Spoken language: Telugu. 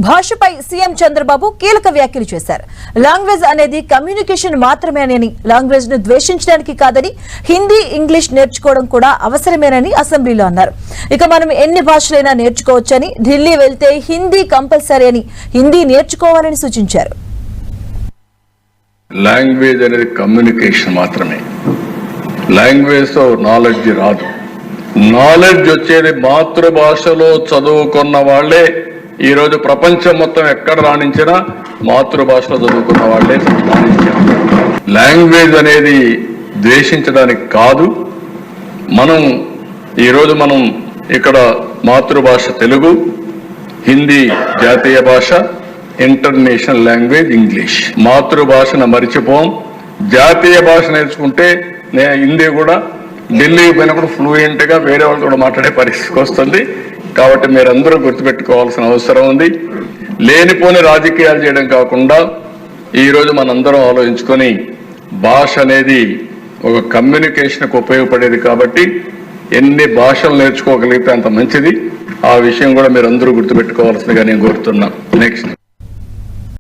భాషపై సీఎం చంద్రబాబు కీలక వ్యాఖ్యలు చేశారు. లాంగ్వేజ్ అనేది కమ్యూనికేషన్ మాత్రమేనని, లాంగ్వేజ్ ను ద్వేషించడానికి కాదని, హిందీ ఇంగ్లీష్ నేర్చుకోవడం కూడా అవసరమేనని అసెంబ్లీలో అన్నారు. ఇక మనం ఎన్ని భాషలైనా నేర్చుకోవచ్చని, ఢిల్లీ వెళ్తే హిందీ కంపల్సరీ అని, హిందీ నేర్చుకోవాలని సూచించారు. లాంగ్వేజ్ అనేది కమ్యూనికేషన్ మాత్రమే. లాంగ్వేజ్ తో నాలెడ్జ్ రాదు. నాలెడ్జ్ వచ్చేది మాతృభాషలో చదువుకున్న వాళ్లే. ఈరోజు ప్రపంచం మొత్తం ఎక్కడ రాణించినా మాతృభాషలో చదువుకున్న వాళ్లే రాణించారు. లాంగ్వేజ్ అనేది ద్వేషించడానికి కాదు. ఈరోజు మనం ఇక్కడ మాతృభాష తెలుగు, హిందీ జాతీయ భాష, ఇంటర్నేషనల్ లాంగ్వేజ్ ఇంగ్లీష్. మాతృభాషను మరిచిపోం. జాతీయ భాష నేర్చుకుంటే హిందీ కూడా ఢిల్లీ పోయినప్పుడు ఫ్లూయెంట్ గా వేరే వాళ్ళు కూడా మాట్లాడే పరిస్థితికి వస్తుంది. కాబట్టి మీరందరూ గుర్తుపెట్టుకోవాల్సిన అవసరం ఉంది. లేనిపోని రాజకీయాలు చేయడం కాకుండా ఈరోజు మనందరం ఆలోచించుకొని భాష అనేది ఒక కమ్యూనికేషన్కు ఉపయోగపడేది కాబట్టి ఎన్ని భాషలు నేర్చుకోగలిగితే అంత మంచిది. ఆ విషయం కూడా మీరందరూ గుర్తుపెట్టుకోవాల్సిందిగా నేను కోరుతున్నా. నెక్స్ట్